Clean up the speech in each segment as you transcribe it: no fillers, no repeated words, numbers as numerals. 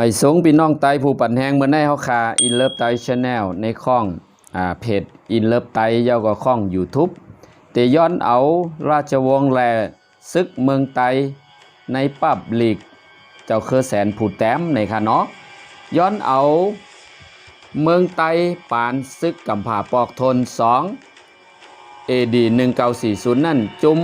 ไม่สงพี่น้องไตผู้ปั่นแหงเมื่อในเฮาคาอินเลิฟไตชาแนลในข้องเพจอินเลิฟไตเย้าก็ข้อง YouTube แต่ย้อนเอาราชวงศ์แลซึกเมืองไตในปับลีกเจ้าคือแสนผู้แต้มในค่ะเนาะย้อนเอาเมืองไตปานซึกกำผาปอกทน2 AD 1940นั่นจุม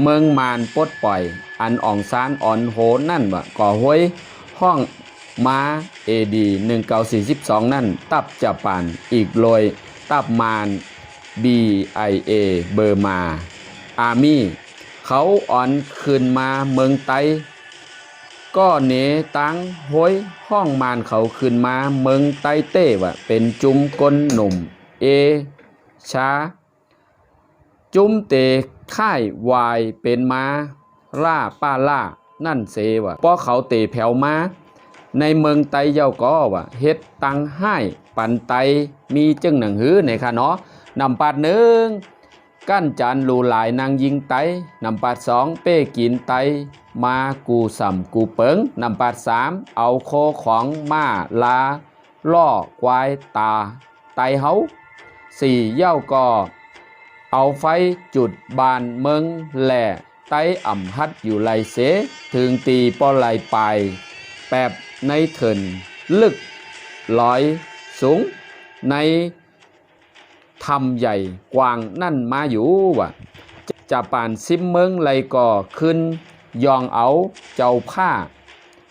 เมืองมานปลดปล่อยอันอ่องซานอ่อนโหนั่นว่าก่อห้วยห้องมา AD 1942นั่นตับจะปานอีกโลยตับมาน BIA เบอร์มาอาร์มี่เขาอ่อนขึ้นมาเมืองไตก็เนตังห้วยห้องมานเขาขึ้นมาเมืองไตเต้ว่าเป็นจุมกลหนุ่มชาจุมเตค่ายวายเป็นมาล่าป้าล่านั่นเสว่าเพราะเขาเตแผ่วมาในเมืองไตเย้าก็ว่าเฮ็ดตังให้ปันไตมีจึงหนังหือในค่ะเนาะนำปาด1กั้นจานลูหลายนางยิงไตนำปาด2เป้กินไตมากูสัมกูเปิงนำปาด3เอาโคของมาลาล่อควายตาไตเฮา4เย้าก็เอาไฟจุดบานเมืองแหล่ไตอ่ำฮัดอยู่ไหลเสถึงตีปอไหลไปแปบในเถินลึกลอยสูงในทำใหญ่กว้างนั่นมาอยู่ว่ะจะป่านซิมเมืองไหลก่อขึ้นยองเอาเจ้าผ้า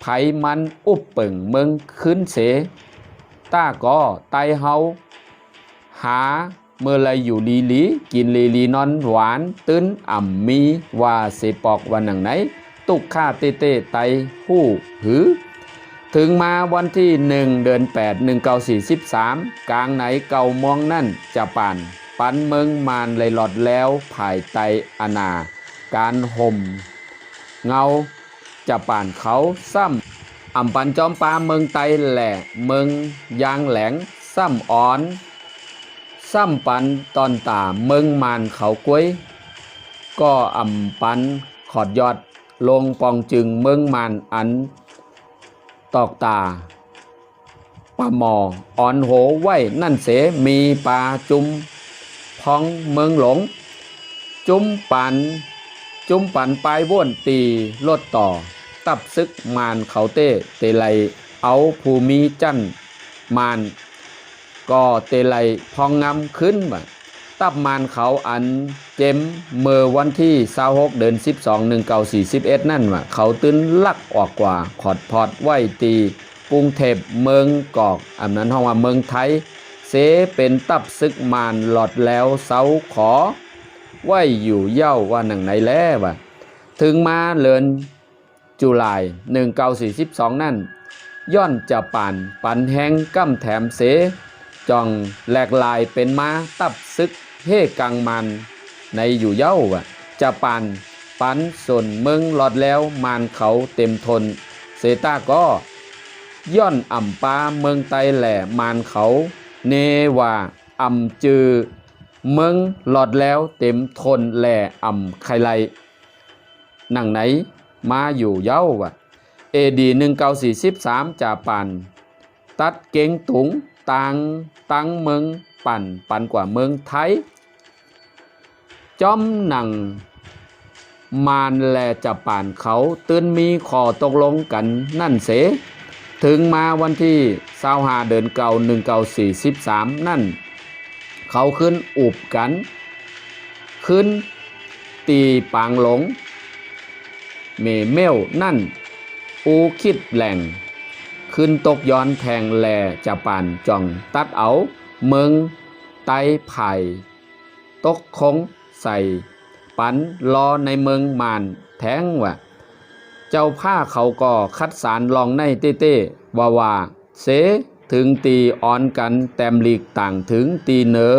ไผมันอุบเปิ่งเมืองขึ้นเสต้าก็ไตเฮาหาเมื่อไรอยู่ลีลีกินลีลีนอนหวานตื้นอ่ำมีว่าเสปอกวันหนังไหนตุกข้าเต้เต้ไตหู้หือถึงมาวันที่1 เดือน 8 1943กลางไหนเก่ามองนั่นจะปันเมืองมานเลยหลอดแล้วภายไตอนาการห่มเงาจะเขาซ้ำอ่ำปันจอมปาเมืองไตแหล่เมืองยางแหลงซ้ำอ่อนซ้ำปันตอนตาเมืองมานเขากล้วยก็อ่ำปันขอดยอดลงปองจึงเมืองมานอันตอกตาปลาหมออ่อนโหไว้นั่นเสมีปลาจุมพองเมืองหลงจุมปันปลายว่นตีลดต่อตับซึกมานเขาเต้เตไลเอาภูมิจันมานก็เตไลพองงำขึ้นว่าตับมานเขาอันเจมเมื่อวันที่26 เดือน 12 1941นั่นว่าเขาตื้นลักออกกว่าขอดพอดไว้ตีกรุงเทพเมืองกอกอันนั้นห้องว่าเมืองไทยเสเป็นตับซึกมานหลอดแล้วเสาขอไว้อยู่เย้าว่าหนังไหนแล้วว่าถึงมาเลือนจุลาย1942นั่นย้อนจะปันแหงกั้มแถมเสจองแหลกลายเป็นมาตับซึกเฮกังมันในอยู่เย้าว่ะจะปันส่วนเมืองหลอดแล้วมานเขาเต็มทนเสตาก็ย้อนอ่ำปาเมืองไตแหล่มานเขาเนว่าอ่ำจือเมืองหลอดแล้วเต็มทนแหล่อ่ำไคไลหนังไหนมาอยู่เย้าว่ะAD 1943จะตัดเก่งตุงตังเมืองปันกว่าเมืองไทยจอมหนังมานแลจะเขาตื้นมีขอตกลงกันนั่นเสถึงมาวันที่25 เดือน 9 1943นั่นเขาขึ้นอุบกันขึ้นตีปางหลงเมเมลนั่นอูคิดแหล่งขึ้นตกย้อนแทงแลจะจ่องตัดเอาเมืองไตไผ่ตกคงใส่ปันรอในเมืองมานแทงว่าเจ้าผ้าเขาก็คัดสารลองในเต้ว่าเสถึงตีอ่อนกันแต้มลีกต่างถึงตีเนอ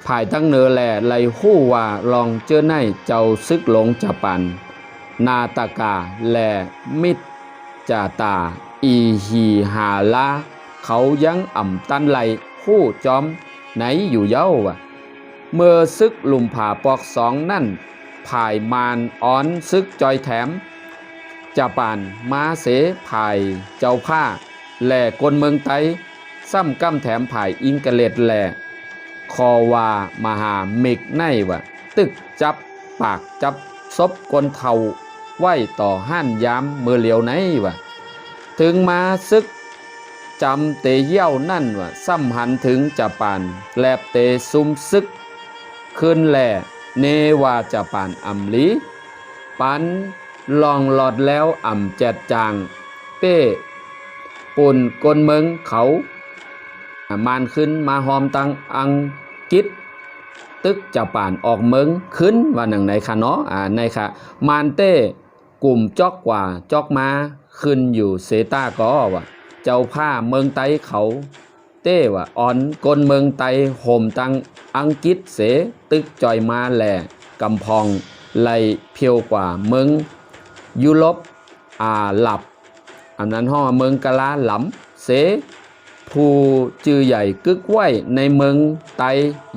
ภายตั้งเนอแลไหลหู้ว่าลองเจอในเจ้าซึกหลงจะนาตากาแลมิดจาตาอีฮีหาลาเขายังอ่ำตันไหลหู้จอมไหนอยู่เย้าว่ะเมื่อซึกลุมผาปอก2นั่นภายมานอ่อนซึกจอยแถม จะปานมาเสภายเจ้าผ้าแหล่กลเมืองไตซ้ำกำแถมภายอิงกะเล็ดแหล่คอวามหาเมกในว่าตึกจับปากจับซบกลเทาไหวต่อห้านยามเมื่อเหลียวไหนว่าถึงมาซึกจำเตเย่านั่นว่าซ้ำหันถึงจะปานแลบเตซุมซึกขึ้นแหล่เนว่าจะปานอำลีปันลองหลอดแล้วอ่ำแจดจางเป้ปุ่นกลเมืองเขามานขึ้นมาหอมตังอังกิดตึกจะป่านออกเมืองขึ้นว่าหนังไหนคะเนาะในค่ะมานเต้กลุ่มจอกกว่าจอกมาขึ้นอยู่เซตาก็ว่าเจ้าผ้าเมืองไตเขาเต้ว่าอ่อนกลเมืองไตโหมตังอังกฤษเสตึกจอยมาแหล่กำพองไหลเพียวกว่าเมืองยุโรปหลับอันนั้นห้องเมืองกะลาหลำเสผู้จือใหญ่กึกไว้ในเมืองไต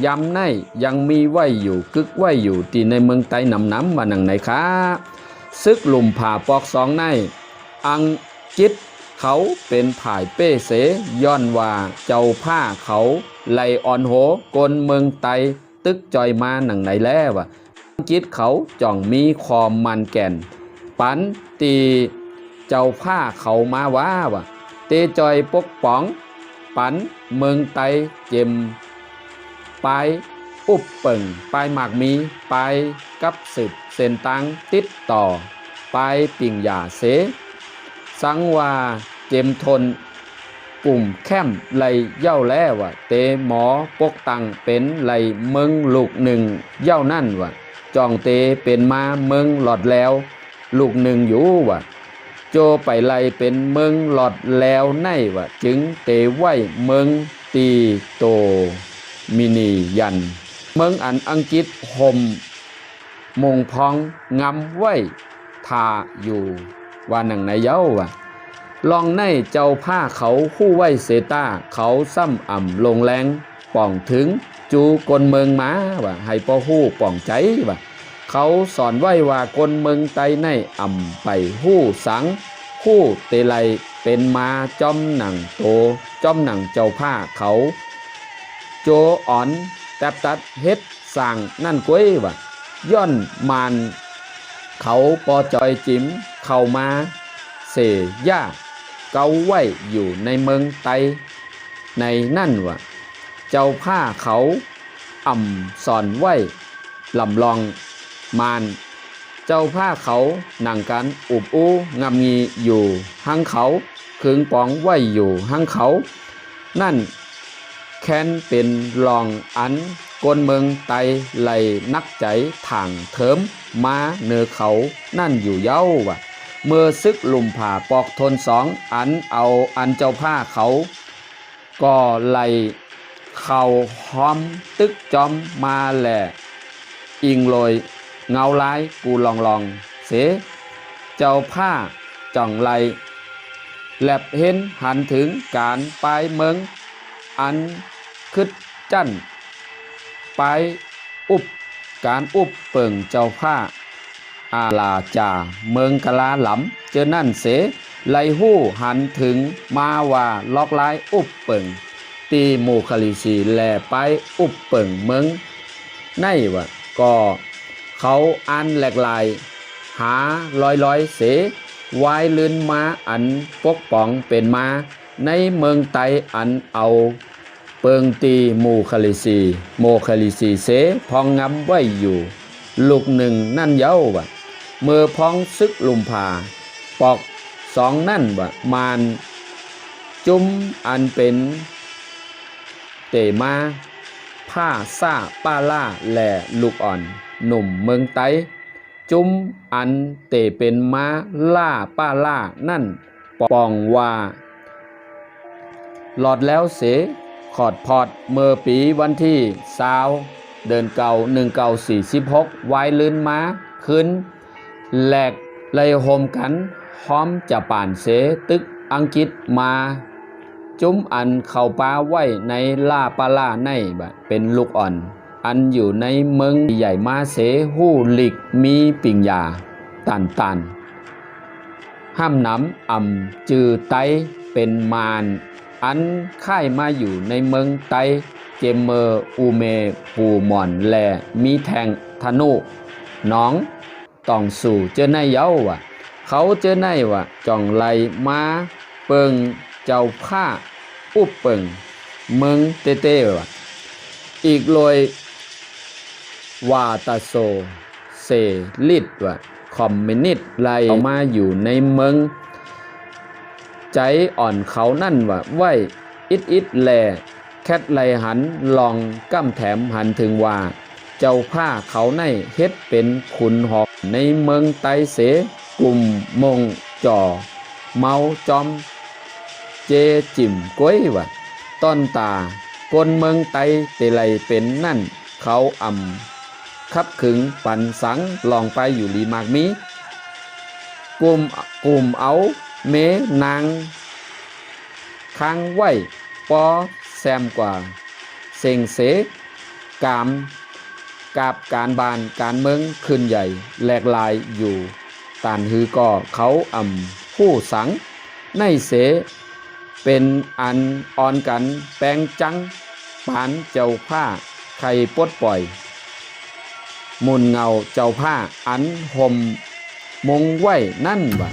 ยำในยังมีไว้อยู่กึกไว้อยู่ที่ในเมืองไตน้ำมาหนังไหนคะซึกหลุมผ่าปอกสองในอังกฤษเขาเป็นผายเป้เสย้อนว่าเจ้าผ้าเขาไลอ่อนโหกลเมืองไตตึกจอยมาหนังไหนแล้ววะอังกฤษเขาจ่องมีคอมมันแก่นปันตีเจ้าผ้าเขามาว่าเตจอยปกป้องปันเมืองไตเจมปลายอุบเปิ่งปลายหมากมีปลายกับสืบเส้นตังติดต่อปลายปิ่งหยาเสสังว่าเจมทนกลุ่มแคมไหลเย่าแล้วเตหมอปกตังเป็นไหลเมืองลูกหนึ่งเย่านั่นจองเตเป็นมาเมืองหลอดแล้วลูกหนึ่งอยู่โจไปไล่เป็นเมืองหลอดแล้วในจึงเตไว้เมืองตีโตมินียันเมืองอันอังกฤษห่มมงพองงำไว้ทาอยู่ว่าหนังไหนเย้าลองในเจ้าผ้าเขาคู่ไว้เซตาเขาซ้ำอ่ำลงแรงป่องถึงจูกลเมืองมาให้พ่อฮู้ป่องใจเขาสอนไว้ว่ากลเมืองไตในอ่ำไปฮู้สังฮู้เตไลเป็นมาจอมหนังโตจอมหนังเจ้าผ้าเขาโจอ่อนแตบตัดเฮ็ดสั่งนั่นก้วยย้อนมานเขาปอจอยจิ้มเข้ามาเสย่าเกาไว้อยู่ในเมืองไตในนั่นเจ้าผ้าเขาอ่ำสอนไว้ลำลองมานเจ้าผ้าเขาหนังกันอุบอู้งำงีอยู่หังเขาคึงปองไว้อยู่หังเขานั่นแค้นเป็นรองอันกลเมืองไตไหลนักใจทางเถิมมาเนือเขานั่นอยู่เย้าเมื่อซึกลุมผ่าปอกทนสองอันเอาอันเจ้าผ้าเขาก็ไหลเข่าห้อมตึกจอมมาแหล่อิงลอยเงาลายกูลองเสเจ้าผ้าจ่องไหลแลบเห็นหันถึงการไปเมืองอันคึดจั่นไปอุบการอุบเปิ่งเจ้าผ้าอาลาจาเมืองกะลาหลำเจอนั่นเสไหลหู้หันถึงมาว่าล็อกลายอุบเปิ่งตีโมคลิซีแลไปอุบเปิ่งเมืองในก็เขาอันแหลกลายหาลอยเสวายลื่นมาอันปกป้องเป็นมาในเมืองไตอันเอาเปิงตีโมคลิซีเสพองงำไว้อยู่ลูกหนึ่งนั่นเย้าเมื่อพ้องซึกลุมผ่าปอกสองนั่นมานจุ้มอันเป็นเตมาผ้าซ่าป้าล่าแหล่ลูกอ่อนหนุ่มเมืองไตจุ้มอันเตเป็นมาล่าป้าล่านั่นปองว่าหลอดแล้วเสขอดพอดเมื่อปีวันที่20เดือนเก่า1946ไว้ลื่นมาขึ้นแหลกเลยโฮมกันพร้อมจะป่านเสตึกอังกฤษมาจุ้มอันเข้าป้าไว้ในล่าปาล่าในเป็นลูกอ่อนอันอยู่ในเมืองใหญ่มาเสหู้หลิกมีปิ่งยาตัน ห้ามน้ำอ่ำจือไตเป็นมารอันค่ายมาอยู่ในเมืองไตเจมเมอร์อูเมปูหม่อนแลมีแทงธนูน้องต้องสู่เจอในเย้าว่ะเขาเจอในว่ะจ่องไหลมาเปิงเจ้าผ้าอุบเปิงเมืองเต้ๆว่ะอีกลอยวาตาโซเซลิดว่ะคอมมิวนิสต์ไล่มาอยู่ในเมืองใจอ่อนเขานั่นว่ะไว้อิดแลแคทไลหันลองก้ำแถมหันถึงว่าเจ้าผ้าเขาในเฮ็ดเป็นขุนหอกในเมืองไตเสกลุ่มมงจ่อเมาจอมเจจิ่มก้วยว่ะต้นตากนเมืองไตเตไลเป็นนั่นเขาขับขึงปันสังลองไปอยู่ลีมากมีกลุ่มเอาเมนางค้างไว้ปอแซมกว่าเสงเสกามกาบการบานการเมืองขึ้นใหญ่แหลกลายอยู่ตานฮือก่อเขาผู้สังในเสเป็นอันอ่อนกันแปลงจังปานเจ้าผ้าไข่ปลดปล่อยมุนเงาเจ้าผ้าอันห่มมงไว้นั่นบ่